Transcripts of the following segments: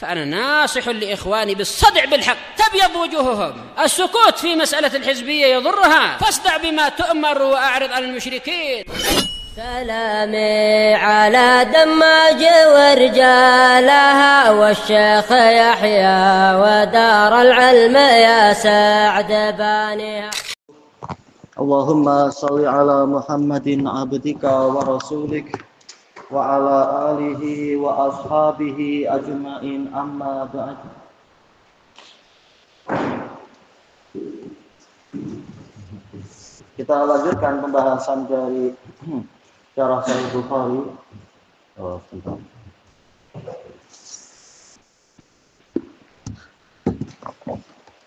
فأنا ناصح لإخواني بالصدع بالحق تبيض وجوههم. السكوت في مسألة الحزبية يضرها، فاصدع بما تؤمر وأعرض عن المشركين. سلامي على دماج ورجالها والشيخ يحيى ودار العلم يا سعد بانها. اللهم صل على محمد عبدك ورسولك وعلى آله وأصحابه أجمعين أما بعد. Kita lanjutkan pembahasan dari Syarah Sahih Bukhari.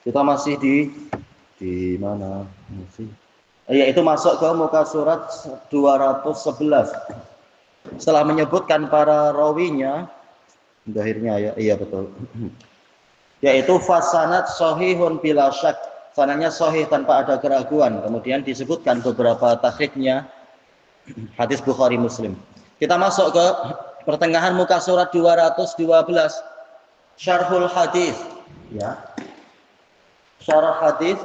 Kita masih di mana? Yaitu masuk ke muka surat 211. Setelah menyebutkan para rawinya, akhirnya ya, iya betul. Yaitu fasanad sahihun bila syak, sanadnya sahih tanpa ada keraguan. Kemudian disebutkan beberapa takhrijnya hadis Bukhari Muslim. Kita masuk ke pertengahan muka surat 212. Syarhul hadis, ya. Syarah hadis.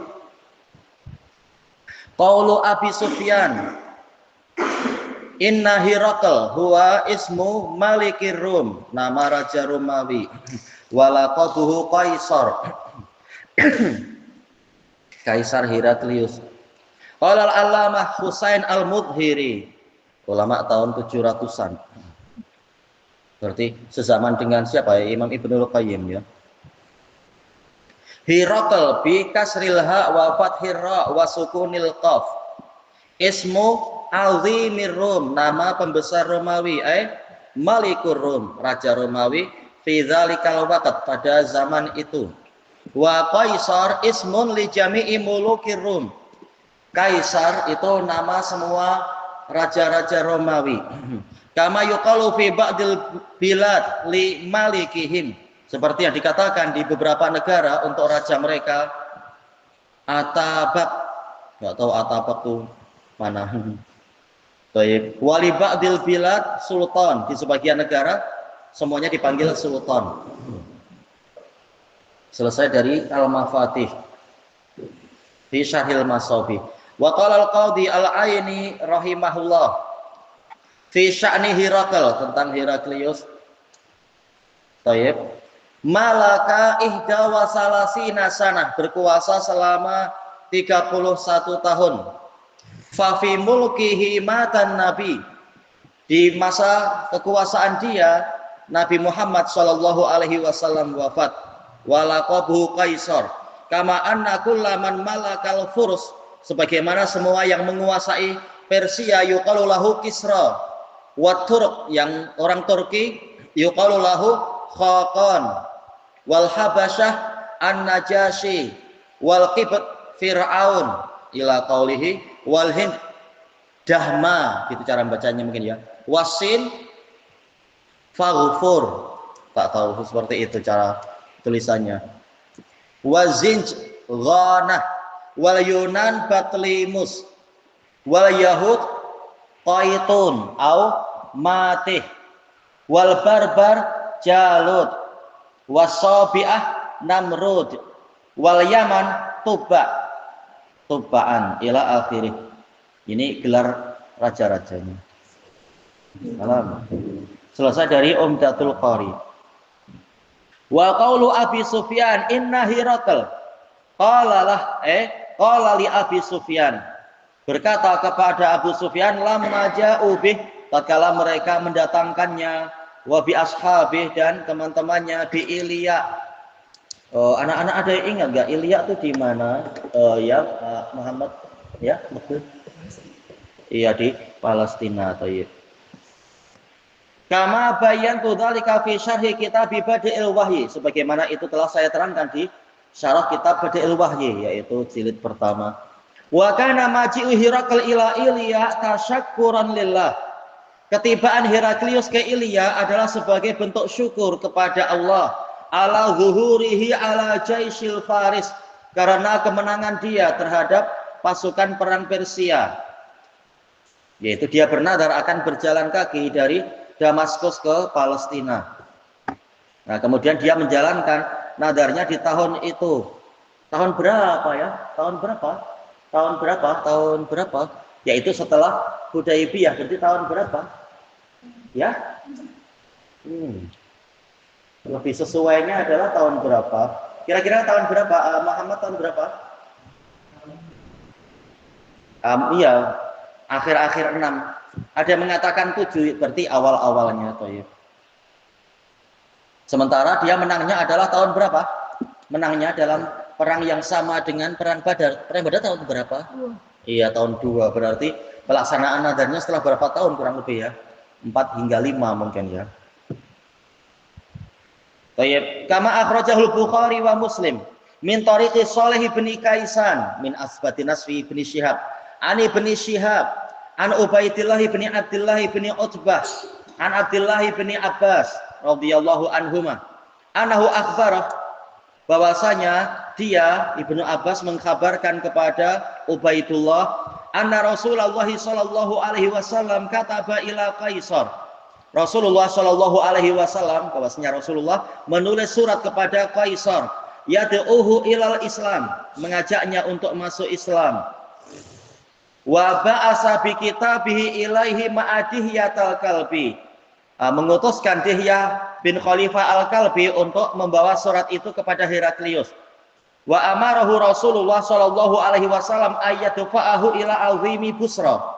Qaulu Abi Sufyan, inna Hirakal huwa ismu Malikir Rum, nama Raja Romawi, walaqabuhu Qaisar, Kaisar Heraklius. Qala al-Allamah Husain al-Mudhiri, ulama tahun 700-an. Berarti sezaman dengan siapa ya? Imam Ibnul Qayyim ya. Hirakal bi kasril ha wa fathir ra wa sukunil qaf. Ismu azimir Rum, nama pembesar Romawi, Malikur Rum, raja Romawi, fi dzalikal waqt, pada zaman itu. Wa Qaisar ismun li jami'i mulukir Rum. Kaisar itu nama semua raja-raja Romawi. Kama yuqalu fi ba'dil bilad li malikihim, seperti yang dikatakan di beberapa negara untuk raja mereka. Atabak, nggak tahu Atabak tuh mana. Baik, wali ba'dil bilad sultan, di sebagian negara semuanya dipanggil sultan. Selesai dari Al-Mafatih fi Syarhil Masabi. Wa qala al-Qadhi al-Aini rahimahullah fi sya'ni Hirakal, tentang Heraklius. Baik. Malaka ihda wa salasina sanah, berkuasa selama 31 tahun. Fa fi mulkihi matan nabi, di masa kekuasaan dia Nabi Muhammad sallallahu alaihi wasallam wafat. Walaqabuhu Qaisar, kama anna kullaman malakal furs, sebagaimana semua yang menguasai Persia yuqalu lahu Kisra, wa Turk, yang orang Turki yuqalu lahu Khaqan, wal Habasyah An-Najasyi, wal Qibt Fir'aun, ila qaulihi wal Hind Dahma, gitu cara bacanya mungkin ya. Wasin Faghfur, tak tahu seperti itu cara tulisannya. Wazinj Ghanah, wal Yunan Batlimus, wal Yahud Qaitun au Matih, wal Barbar Jalut, wasabi'ah Namrud, wal Yaman Tubba'an ila akhirih. Ini gelar raja-rajanya. Salam. Selesai dari Umdatul Qari. Wa qaulu Abi Sufyan inna Hirakal, qala li Abi Sufyan, berkata kepada Abu Sufyan, lamma ja'u bih, tatkala mereka mendatangkannya, wa bi ashabih, dan teman-temannya, bi Ilya. Anak-anak ada yang ingat enggak Ilya itu di mana? Ya Muhammad, ya betul. Iya, di Palestina. Thayyib. Kama bayantu dzalika fi syarhi kitab Badi'il Wahyi, sebagaimana itu telah saya terangkan di syarah kitab Badi'il Wahyi, yaitu jilid pertama. Wa kana maji'u Hirakal ila Ilya tasyakkuran lillah. Ketibaan Heraklius ke Ilya adalah sebagai bentuk syukur kepada Allah ala zuhurihi ala jaisil Faris, karena kemenangan dia terhadap pasukan perang Persia. Yaitu dia bernadar akan berjalan kaki dari Damaskus ke Palestina. Nah, kemudian dia menjalankan nadarnya di tahun itu. Tahun berapa ya? Tahun berapa? Tahun berapa? Tahun berapa? Yaitu setelah Hudaybiyah. Berarti tahun berapa? Ya? Lebih sesuainya adalah tahun berapa? Kira-kira tahun berapa? Muhammad tahun berapa? Iya, akhir-akhir 6. Ada yang mengatakan 7, berarti awal-awalnya. Sementara dia menangnya adalah tahun berapa? Menangnya dalam perang yang sama dengan perang Badar. Perang Badar tahun berapa? Iya, tahun 2. Berarti pelaksanaan nadarnya setelah berapa tahun kurang lebih ya? 4 hingga 5 mungkin ya. Baik, kama akhrajahul Bukhari wa Muslim min tariqi Shalih bin Kaisan min asbati Nasfi bin Syihab ani bin Syihab an Ubaidillah bin Abdullah bin Utbah an Abdullah bin Abbas radhiyallahu anhuma anahu akhbarah, bahwasanya dia Ibnu Abbas mengkabarkan kepada Ubaidullah anna Rasulullah sallallahu alaihi wasallam kataba ila Kaisar. Rasulullah Shallallahu Alaihi Wasallam, bahwasanya Rasulullah menulis surat kepada Kaisar, yad'uhu ilal Islam, mengajaknya untuk masuk Islam. Wa ba'asa bi kitabihi ilaihi ma'adihyatal kalbi, mengutuskan Dihyah bin Khalifah al-Kalbi untuk membawa surat itu kepada Heraklius. Wa amarahu Rasulullah Shallallahu Alaihi Wasallam ayyadfa'ahu ila azimi Busra.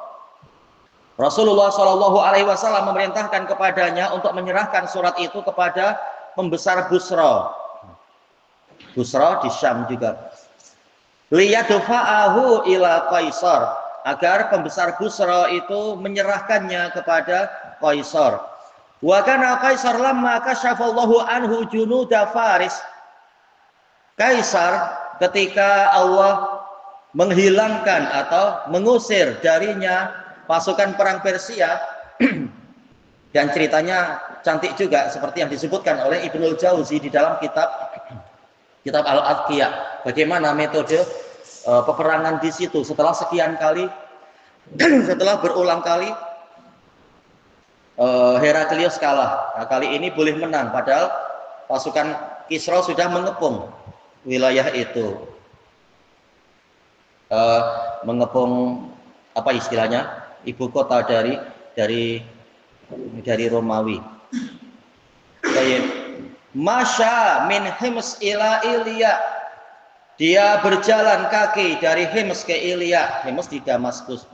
Rasulullah Shallallahu Alaihi Wasallam memerintahkan kepadanya untuk menyerahkan surat itu kepada pembesar Busra. Busra di Syam juga. Liyadfa'ahu ila Kaisar, agar pembesar Busra itu menyerahkannya kepada Kaisar. Wa kana Kaisar lamma kasyafallahu anhu junuda Faris. Kaisar ketika Allah menghilangkan atau mengusir darinya pasukan perang Persia, dan ceritanya cantik juga seperti yang disebutkan oleh Ibnul Jauzi di dalam kitab Al-Adqiyah, bagaimana metode peperangan di situ setelah sekian kali setelah berulang kali Heraklius kalah. Nah, kali ini boleh menang padahal pasukan Kisra sudah mengepung wilayah itu. Mengepung apa istilahnya? Ibu kota dari Romawi. Baik. Masya min Hims ila Ilya. Dia berjalan kaki dari Hims ke Ilya. Hims di Damaskus.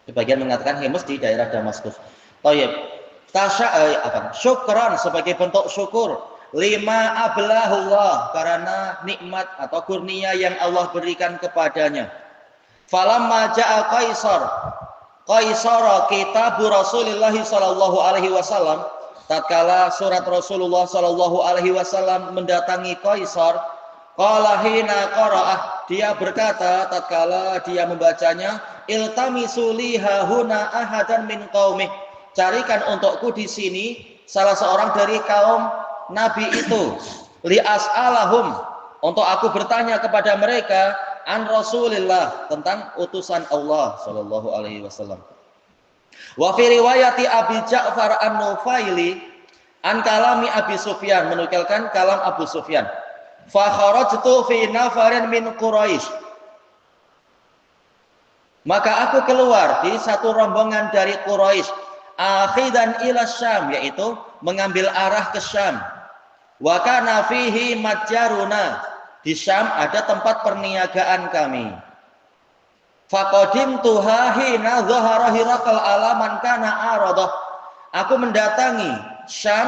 Sebagian mengatakan Hims di daerah Damaskus. Baik. Syukran sebagai bentuk syukur lima ablahullah, karena nikmat atau kurnia yang Allah berikan kepadanya. Falamma ja'a Kaisar kitabu Rasulullah sallallahu alaihi wasallam, tatkala surat Rasulullah sallallahu alaihi wasallam mendatangi Kaisar, qala hina qara'ah, dia berkata tatkala dia membacanya, iltamisu liha huna ahadan min qaumih, carikan untukku di sini salah seorang dari kaum Nabi itu, li as'alahum, untuk aku bertanya kepada mereka an Rasulillah, tentang utusan Allah sallallahu alaihi wasallam. Wa fi riwayati Abi Ja'far An-Nufaili an kalami Abi Sufyan, menukilkan kalam Abu Sufyan. Fa kharajtu fi nafarin min Quraisy, maka aku keluar di satu rombongan dari Quraisy, akhidan ila Syam, yaitu mengambil arah ke Syam. Wa kana fihi matjaruna, di Syam ada tempat perniagaan kami. Faqadim tuhahina zahara Hirakal alaman kana aradah, aku mendatangi Syam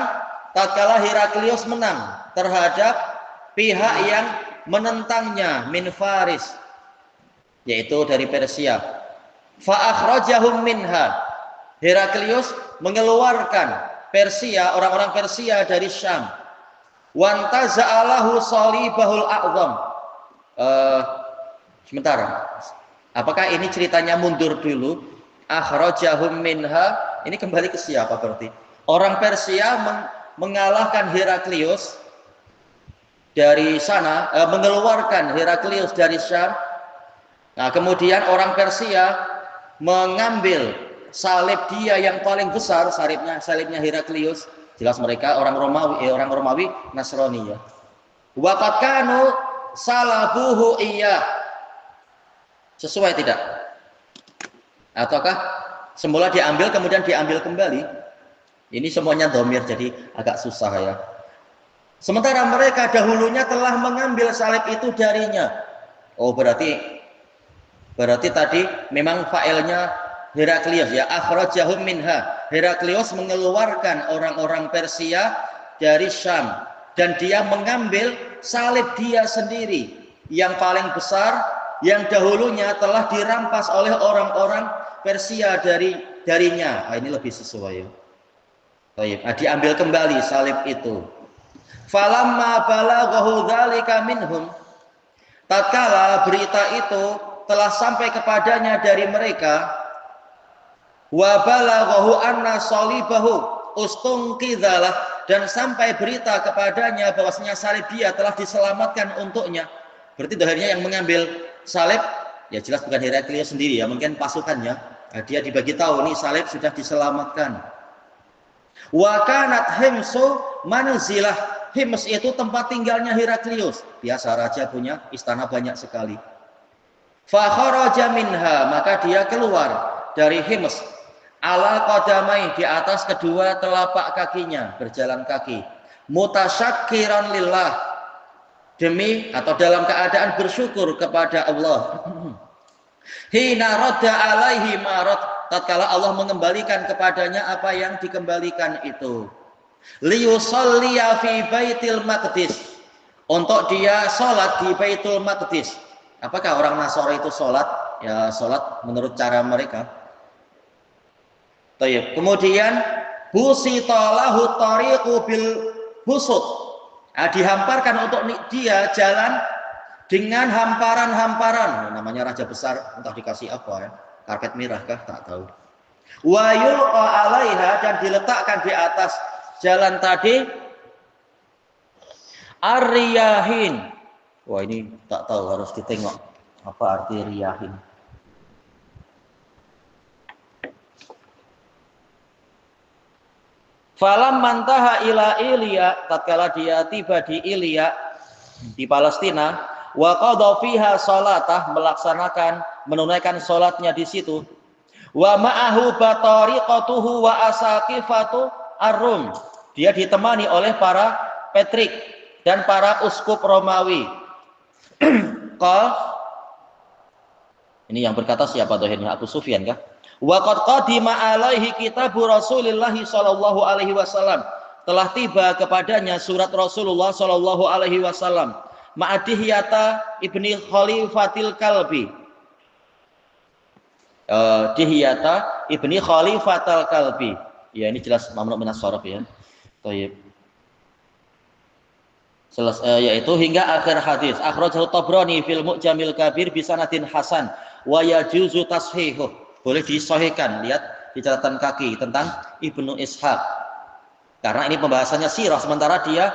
tatkala Heraklius menang terhadap pihak yang menentangnya min Faris, yaitu dari Persia. Fa akhrajahum minha, Heraklius mengeluarkan Persia, orang-orang Persia dari Syam. Wantaza'alahu salibahul a'zam. Sebentar. Apakah ini ceritanya mundur dulu? Akhrajahum minha, ini kembali ke siapa berarti? Orang Persia mengalahkan Heraklius dari sana, mengeluarkan Heraklius dari Syam. Nah, kemudian orang Persia mengambil salib dia yang paling besar, salibnya Heraklius, Jelas mereka orang Romawi Nasrani ya. Wa qad kanu salabuhu iya. Sesuai tidak? Ataukah semula diambil kemudian diambil kembali? Ini semuanya dhamir jadi agak susah ya. Sementara mereka dahulunya telah mengambil salib itu darinya. Oh berarti tadi memang failnya Heraklius ya, akhrajahum minha. Heraklius mengeluarkan orang-orang Persia dari Syam dan dia mengambil salib dia sendiri yang paling besar yang dahulunya telah dirampas oleh orang-orang Persia darinya. Nah, ini lebih sesuai ya. Baik, diambil kembali salib itu. Falamma balaghahu dzalika minhum, tatkala berita itu telah sampai kepadanya dari mereka, wa balaghahu anna salibahu ustungqidzalah, dan sampai berita kepadanya bahwasanya salib dia telah diselamatkan untuknya. Berarti akhirnya yang mengambil salib ya jelas bukan Heraklius sendiri ya, mungkin pasukannya. Nah, dia dibagi tahu nih salib sudah diselamatkan. Wa kanat himsu manzilah. Hims itu tempat tinggalnya Heraklius. Biasa raja punya istana banyak sekali. Fa kharaja minha, maka dia keluar dari Hims ala qadamai, di atas kedua telapak kakinya, berjalan kaki. Mutasyakkiran lillah, demi atau dalam keadaan bersyukur kepada Allah. Hina radda alaihi marad, tatkala Allah mengembalikan kepadanya apa yang dikembalikan itu. Liyusalliya fi Baitul Maqdis, untuk dia sholat di Baitul Maqdis. Apakah orang Nasara itu sholat? Ya sholat menurut cara mereka. Tayyib. Kemudian busita lahu tariqu bil busut, dihamparkan untuk dia jalan dengan hamparan-hamparan. Namanya raja besar, entah dikasih apa ya, karpet merah kah, tak tahu. Wa yulqa alaiha, dan diletakkan di atas jalan tadi ar-riyahin. Wah ini tak tahu, harus ditengok apa arti riyahin. Falam mantaha ila Ilya, tatkala dia tiba di Ilya di Palestina, wa qadha fiha salatah, menunaikan salatnya di situ. Wa ma'ahu batariqatuhu wa asaqifatu ar-Rum, dia ditemani oleh para Petrik dan para uskup Romawi. Ini yang berkata siapa dohirnya? Abu Sufyan kah? Wa qad qadima alaihi kitabu Rasulillah sallallahu alaihi wasallam, telah tiba kepadanya surat Rasulullah sallallahu alaihi wasallam. Ma'adihyata ibni Khalifatil Kalbi, Dihyata ibni Khalifatil Kalbi. Ya ini jelas mamnu minas sharaf ya. Baik. Yaitu hingga akhir hadis. Akhrajahu Tabrani fil Mu'jamil Kabir bi sanadin hasan wa yajuzu tashihuh. Boleh disahihkan. Lihat di catatan kaki tentang Ibnu Ishaq. Karena ini pembahasannya sirah, sementara dia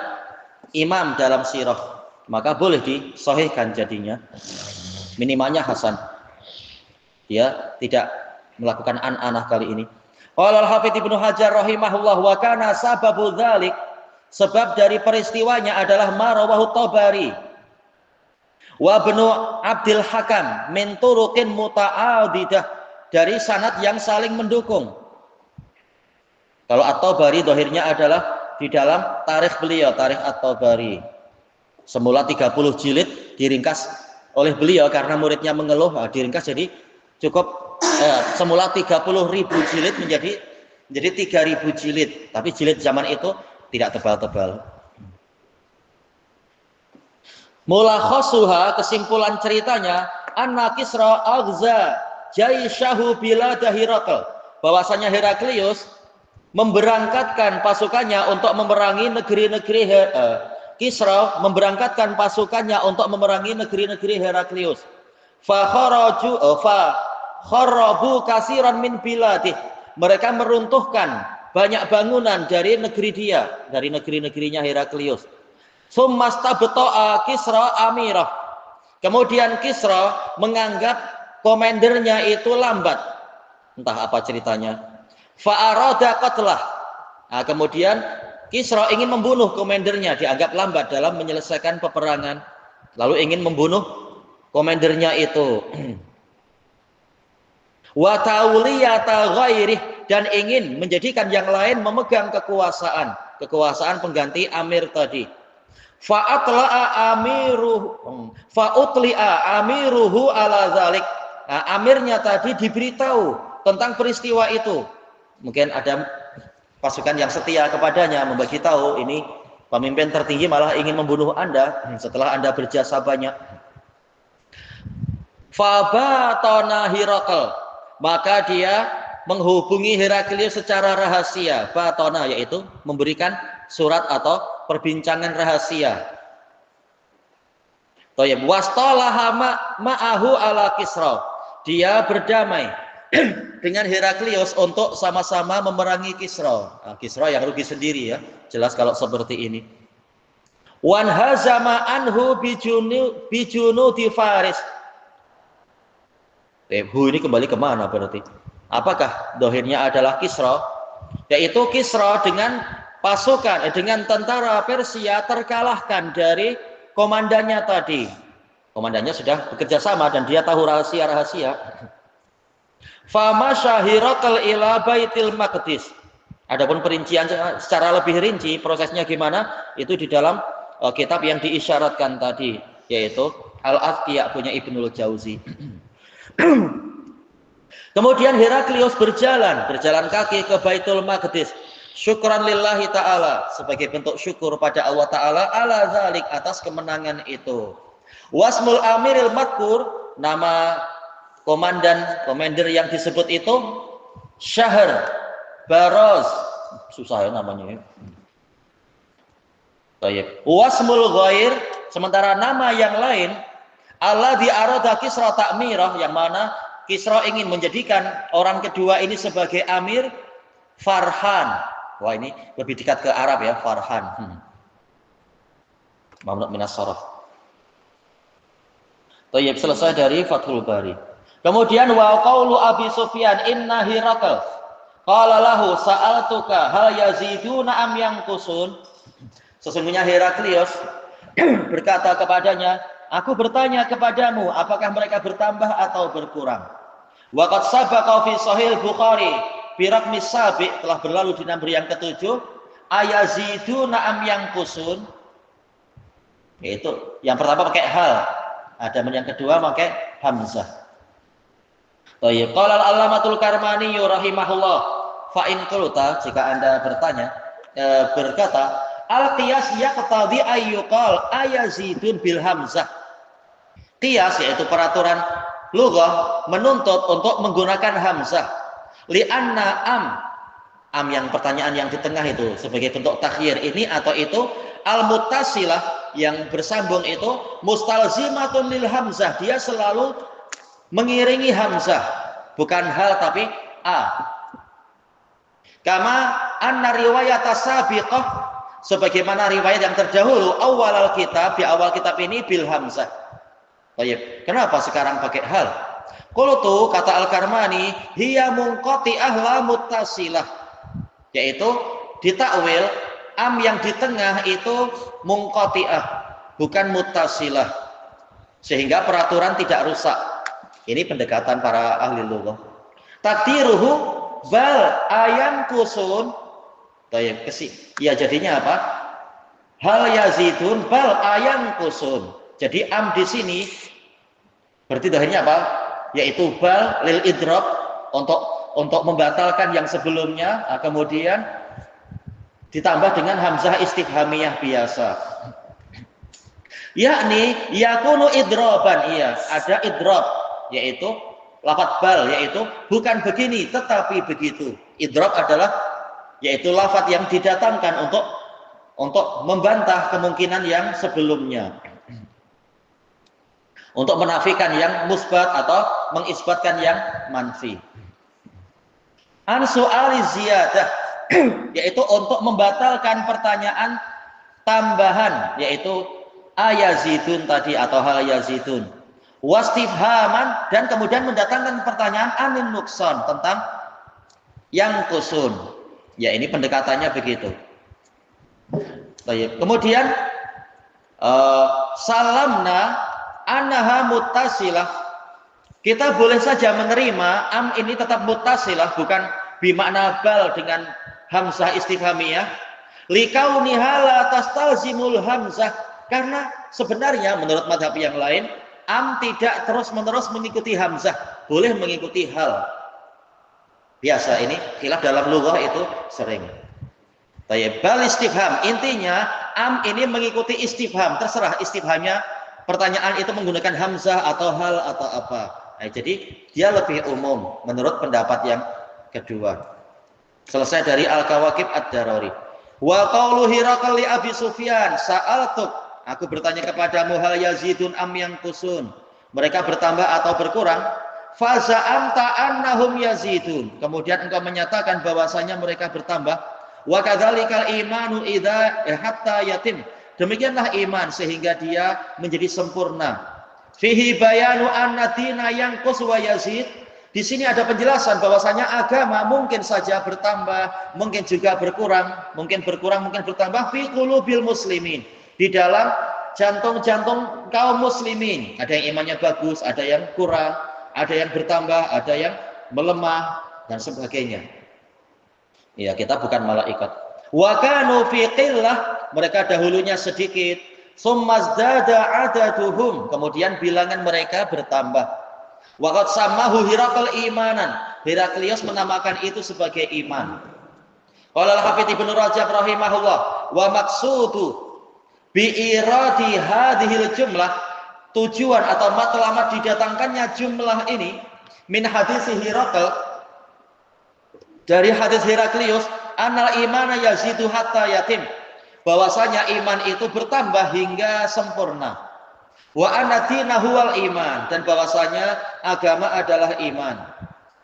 imam dalam sirah, maka boleh disahihkan jadinya. Minimalnya hasan. Dia tidak melakukan an-anah kali ini. Qala al-Hafidz Ibnu Hajar rahimahullah, wa kana sababu dzalik, sebab dari peristiwanya adalah marawahu Tabari wa Ibnu Abdul Hakam min turuqin muta'addidah, dari sanad yang saling mendukung. Kalau At-Tabari dohirnya adalah di dalam tarikh beliau, tarikh At-Tabari. Semula 30 jilid diringkas oleh beliau karena muridnya mengeluh, diringkas jadi cukup semula 30.000 jilid menjadi 3.000 jilid, tapi jilid zaman itu tidak tebal-tebal. Mulakhasuha, kesimpulan ceritanya, anna Kisra aghza jaishahu bilad Herakl, bahwasanya Heraklius memberangkatkan pasukannya untuk memerangi negeri-negeri Kisra memberangkatkan pasukannya untuk memerangi negeri-negeri Heraklius. Fa kharabu kasiran min biladih, mereka meruntuhkan banyak bangunan dari negeri dia, dari negeri-negerinya Heraklius. Summastabta'a Kisra amirah, kemudian Kisra menganggap komandernya itu lambat, entah apa ceritanya. Fa'arada qatlah, kemudian Kisra ingin membunuh komandernya, dianggap lambat dalam menyelesaikan peperangan, lalu ingin membunuh komandernya itu. Wa tawliyata ghairih, dan ingin menjadikan yang lain memegang kekuasaan pengganti amir tadi. Fa'atla'a amiruhu ala zalik. Nah, amirnya tadi diberitahu tentang peristiwa itu. Mungkin ada pasukan yang setia kepadanya, membagi tahu ini pemimpin tertinggi malah ingin membunuh Anda setelah Anda berjasa banyak. Fabatana Hirakl, maka dia menghubungi Heraklius secara rahasia. Batona yaitu memberikan surat atau perbincangan rahasia. Thayyib, wastalaha ma'ahu ala Kisra. Dia berdamai dengan Heraklius untuk sama-sama memerangi Kisra. Nah, Kisra yang rugi sendiri ya, jelas kalau seperti ini. Wan hazama anhu bijunu di Faris. Ini kembali kemana berarti? Apakah dohirnya adalah Kisra? Yaitu Kisra dengan pasukan, dengan tentara Persia terkalahkan dari komandannya tadi. Komandannya sudah bekerja sama dan dia tahu rahasia-rahasia. Famasya Hirakl ila Baitil Maqdis. Adapun perincian secara lebih rinci prosesnya gimana itu di dalam kitab yang diisyaratkan tadi, yaitu Al-Atqiya punya Ibnul Jauzi. Kemudian Heraklius berjalan kaki ke Baitul Maqdis, syukran lillahi ta'ala, sebagai bentuk syukur pada Allah ta'ala ala zalik, atas kemenangan itu. Wasmul amiril madkur, nama komander yang disebut itu Syahr Baroz, susah ya namanya ya. Wasmul ghair, sementara nama yang lain alladzi arada Kisra ta'mirah, yang mana Kisra ingin menjadikan orang kedua ini sebagai amir, Farhan. Wah, ini lebih dekat ke Arab ya, Farhan. Mamnu minas sarf. Thayyib, selesai dari Fathul Bari. Kemudian wa qaulu Abi Sufyan inna Hirakl qala lahu sa'altuka hal yaziduna am yanqusun. Sesungguhnya Heraklius berkata kepadanya, aku bertanya kepadamu, apakah mereka bertambah atau berkurang? Waqad sabaqa fi Sahih Bukhari bi raqmi sabi', telah berlalu di nomor yang ke-7, ayaziduna am yanqusun. Yaitu yang pertama pakai hal, ada yang kedua pakai hamzah. Thayyib, qala al-Allamatul Karmani rahimahullah, fa in qulta, jika Anda berkata al-qiyas yaqtadi ayyuqal ayazidun bil hamzah. Qiyas yaitu peraturan lughah menuntut untuk menggunakan hamzah. Li'anna am yang pertanyaan yang di tengah itu sebagai bentuk takhir, ini atau itu, al-muttasilah yang bersambung itu mustalzimatun lil hamzah, dia selalu mengiringi hamzah, bukan hal tapi a. Kama anna riwayat sabiqah, sebagaimana riwayat yang terdahulu awal al-kitab, di awal kitab ini bil hamzah. Baik, kenapa sekarang pakai hal? Qultu, kata Al-Karmani, hiya munqati'ah la muttasilah, yaitu ditakwil am yang di tengah itu munqati'ah, bukan muttasilah, sehingga peraturan tidak rusak. Ini pendekatan para ahli lughah. Takdiruhu bal ayam kusun. Ya jadinya apa? Hal yazidun bal ayam kusun. Jadi am di sini berarti dohirnya apa? Yaitu bal lil idrob, untuk membatalkan yang sebelumnya, kemudian ditambah dengan hamzah istifhamiyah biasa. Yakni yakunu idroban, iya ada idrob, yaitu lafadz bal, yaitu bukan begini tetapi begitu. Idrob adalah yaitu lafadz yang didatangkan untuk membantah kemungkinan yang sebelumnya, untuk menafikan yang musbat atau mengisbatkan yang manfi. An su'ali ziyadah, yaitu untuk membatalkan pertanyaan tambahan, yaitu ayazidun tadi atau hal yazidun. Wastifhaman, dan kemudian mendatangkan pertanyaan anin nukson, tentang yang kusun. Ya, ini pendekatannya begitu. Baik. Kemudian salamna annaha muttasilah. Kita boleh saja menerima am ini tetap muttasilah, bukan bimakna bal dengan hamzah istifhamiyah. Likauniha la tastalzimul hamzah, karena sebenarnya menurut mazhab yang lain am tidak terus-menerus mengikuti hamzah, boleh mengikuti hal. Biasa ini khilaf dalam lughah itu sering. Tayyib, bal istifham, intinya am ini mengikuti istifham, terserah istifhamnya pertanyaan itu menggunakan hamzah atau hal atau apa. Nah, jadi dia lebih umum menurut pendapat yang kedua. Selesai dari Al-Kawakib Ad-Darari. Wa qaulu Hiraqal li Abi Sufyan sa'altuk, aku bertanya kepadamu hal yazidun am yanqusun, mereka bertambah atau berkurang? Fa za'amta annahum yazidun, kemudian engkau menyatakan bahwasanya mereka bertambah. Wa kadzalikal imanu idza hatta yatim, demikianlah iman sehingga dia menjadi sempurna. Fihi bayanu anna dina yanqus wa yazid, di sini ada penjelasan bahwasanya agama mungkin saja bertambah, mungkin juga berkurang, mungkin bertambah fi qulubil muslimin, di dalam jantung-jantung kaum muslimin. Ada yang imannya bagus, ada yang kurang, ada yang bertambah, ada yang melemah dan sebagainya. Ya, kita bukan malaikat. Wa kanu fi qillah, mereka dahulunya sedikit, summazdada adaduhum, kemudian bilangan mereka bertambah. Waqad samahu Hiraqal imanan, Heraklius menamakan itu sebagai iman. Qala al-Hafidz Ibnu Rajab rahimahullah, wa maqsudu bi iradi hadhil jumlah, tujuan atau matlamat didatangkannya jumlah ini min hadis Hiraqal, dari hadis Heraklius, anal imana yazidu hatta yatim, bahwasanya iman itu bertambah hingga sempurna. Wa anna dinahu wal iman, dan bahwasanya agama adalah iman.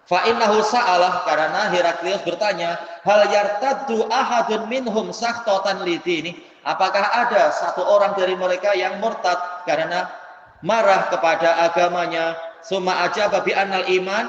Fa innahu sa'alah, karena Heraklius bertanya, hal yartaddu ahadun minhum sakhtatan lidini, apakah ada satu orang dari mereka yang murtad karena marah kepada agamanya? Summa ajaba bi annal iman.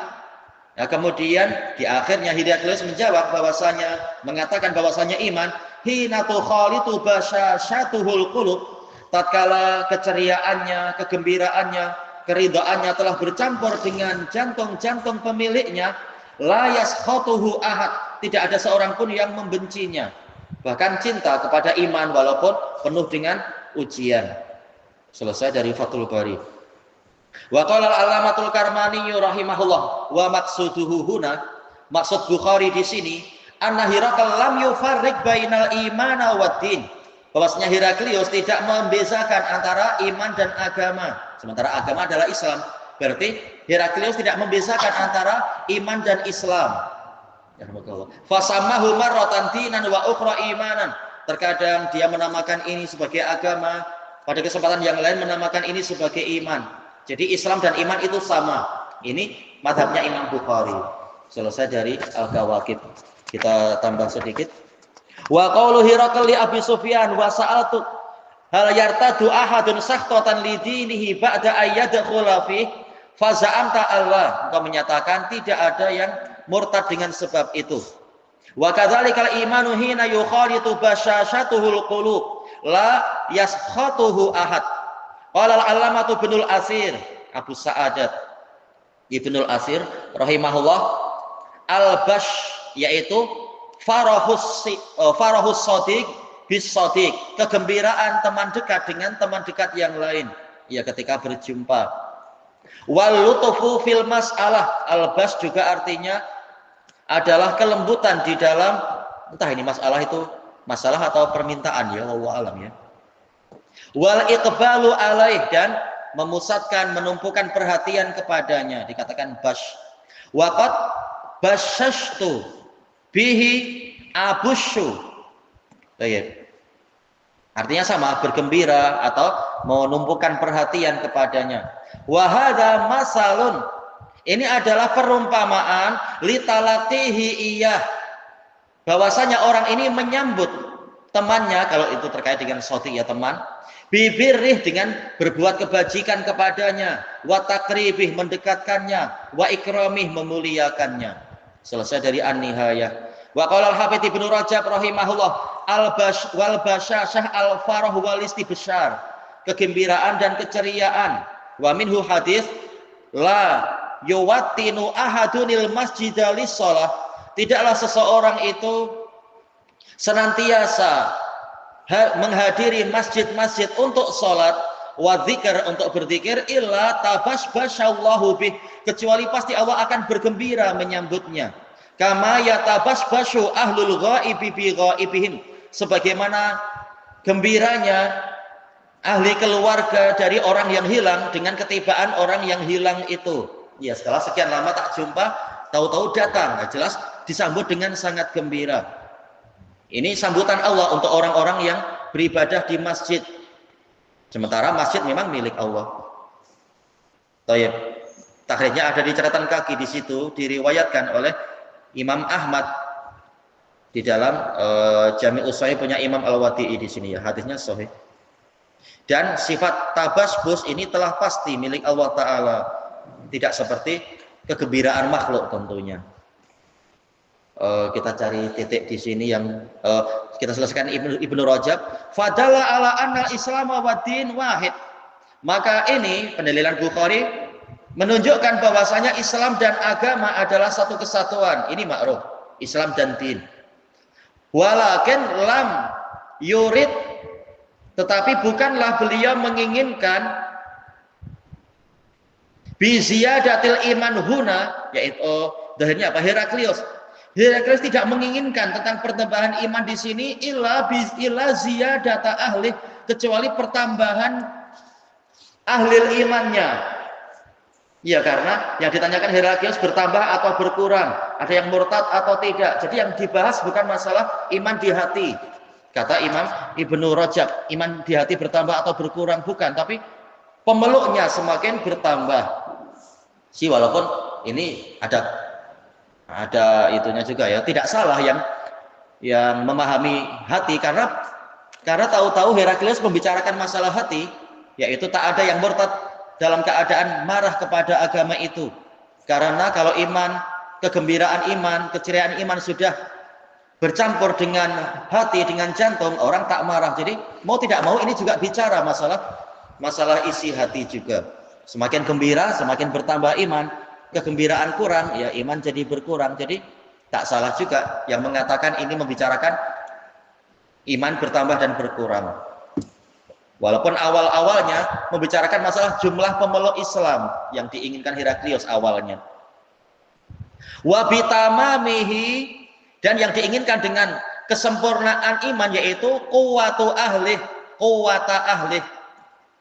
Nah, kemudian di akhirnya Heraklius menjawab bahwasanya, mengatakan bahwasanya iman hina tukhalitu basyashatuhul qulub, tatkala keceriaannya, kegembiraannya, keridhaannya telah bercampur dengan jantung-jantung pemiliknya, la yaskhatuhu ahad, tidak ada seorang pun yang membencinya. Bahkan cinta kepada iman walaupun penuh dengan ujian. Selesai dari Fathul Bari. Wa qala al-Alamatul Karmani rahimahullah, wa maqsuduhu huna, maksud Bukhari di sini, anna Hiraqal lam yufarriq bainal imana wad din, bahwasanya Heraklius tidak membedakan antara iman dan agama. Sementara agama adalah Islam, berarti Heraklius tidak membedakan antara iman dan Islam. Fasamahu marratan dinan wa ukhra imanan, terkadang dia menamakan ini sebagai agama, pada kesempatan yang lain menamakan ini sebagai iman. Jadi Islam dan iman itu sama. Ini mazhabnya Imam Bukhari. Selesai dari Al-Kawakib. Kita tambah sedikit. Wa qaulu Hiraqal li Abi Sufyan wa sa'altu hal yartadu ahadun sakhtatan li dinihi ba'da ayyadkhula fi fa za'amta Allah, engkau menyatakan tidak ada yang murtad dengan sebab itu. Wa kadzalikal imanu hina yukhalitu basyashatuhul qulub la yaskhatuhu ahad. Qala al-Allamatu Ibnul Asir, Abu Sa'adat Ibnul Asir rahimahullah, al-bash yaitu farahus shadiq bis shadiq, kegembiraan teman dekat dengan teman dekat yang lain, ya ketika berjumpa. Wal lutufu fil mas'alah, al-bas juga artinya adalah kelembutan di dalam, entah ini masalah itu masalah atau permintaan, ya wallahu alam ya. Wal iqbalu alaih, dan memusatkan, menumpukan perhatian kepadanya, dikatakan bash. Waqad basyashtu bihi abushu. Artinya sama, bergembira atau menumpukan perhatian kepadanya. Wa hadza masalun, ini adalah perumpamaan litalatihi iyah, bahwasanya orang ini menyambut temannya, kalau itu terkait dengan shadiq ya teman, bibirih dengan berbuat kebajikan kepadanya, wa takribih mendekatkannya, wa ikramih memuliakannya. Selesai dari An-Nihayah. Wa qala al-Hafidz Ibnu Rajab rahimahullah wal basyashah al-farah wal istibsyar, kegembiraan dan keceriaan. Wa minhu hadis la yuwattinu ahadunil masjida lis-shalah, tidaklah seseorang itu senantiasa menghadiri masjid-masjid untuk salat, wa dzikr untuk berzikir, illa tabasbasyallahu bih, kecuali pasti Allah akan bergembira menyambutnya. Kama yatabasbasyu ahlul ghaibi bi ghaibihim, sebagaimana gembiranya ahli keluarga dari orang yang hilang dengan ketibaan orang yang hilang itu. Ya, setelah sekian lama tak jumpa, tahu-tahu datang, nah, jelas disambut dengan sangat gembira. Ini sambutan Allah untuk orang-orang yang beribadah di masjid. Sementara masjid memang milik Allah. Tayyib. Takhrijnya ada di catatan kaki di situ, diriwayatkan oleh Imam Ahmad di dalam Jami'us Shahih punya Imam Al-Wadi'i di sini ya, hadisnya sahih. Dan sifat tabasbus ini telah pasti milik Allah Ta'ala, tidak seperti kegembiraan makhluk tentunya. Kita cari titik di sini yang kita selesaikan Ibnu Rajab. Fadalla ala anna Islam wa din wahid. Maka ini pendalilan Bukhari menunjukkan bahwasanya Islam dan agama adalah satu kesatuan. Ini ma'ruf, Islam dan din. Walakin lam yurid, tetapi bukanlah beliau menginginkan bi ziyadatil iman huna, yaitu dahirnya apa? Heraklius tidak menginginkan tentang pertambahan iman di sini illa ziyadata ahli, kecuali pertambahan ahli imannya. Ya, karena yang ditanyakan Heraklius bertambah atau berkurang, ada yang murtad atau tidak. Jadi yang dibahas bukan masalah iman di hati. Kata Imam Ibnu Rajab, iman di hati bertambah atau berkurang bukan, tapi pemeluknya semakin bertambah. Walaupun ini ada itunya juga ya, tidak salah yang memahami hati, karena tahu-tahu Heraklius membicarakan masalah hati, yaitu tak ada yang murtad dalam keadaan marah kepada agama itu. Karena kalau iman, kegembiraan iman, keceriaan iman sudah bercampur dengan hati, dengan jantung, orang tak marah. Jadi mau tidak mau ini juga bicara masalah isi hati juga. Semakin gembira, semakin bertambah iman. Kegembiraan kurang, ya iman jadi berkurang. Jadi tak salah juga yang mengatakan ini membicarakan iman bertambah dan berkurang. Walaupun awal-awalnya membicarakan masalah jumlah pemeluk Islam yang diinginkan Heraklius awalnya. Wa bitamamihi, dan yang diinginkan dengan kesempurnaan iman yaitu quwwatu ahli,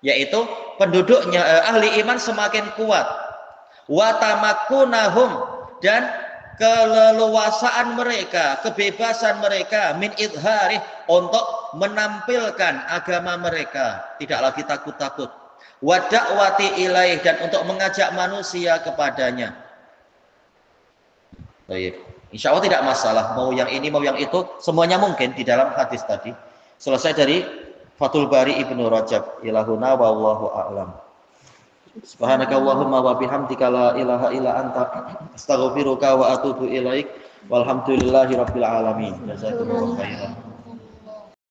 yaitu penduduknya ahli iman semakin kuat. Wa tamakkunahum, dan keleluasaan mereka, kebebasan mereka min idharih, untuk menampilkan agama mereka, tidak lagi takut-takut. Wa da'wati ilaih, dan untuk mengajak manusia kepadanya. Baik. Insya Allah tidak masalah, mau yang ini mau yang itu, semuanya mungkin di dalam hadis tadi. Selesai dari Fathul Bari Ibnu Rajab. Ilahuna wallahu a'lam. Subhanakallahumma wa bihamdika la ilaha illa anta astaghfiruka wa atubu ilaik. Walhamdulillahi rabbil alamin. Jazakumullahu khairan.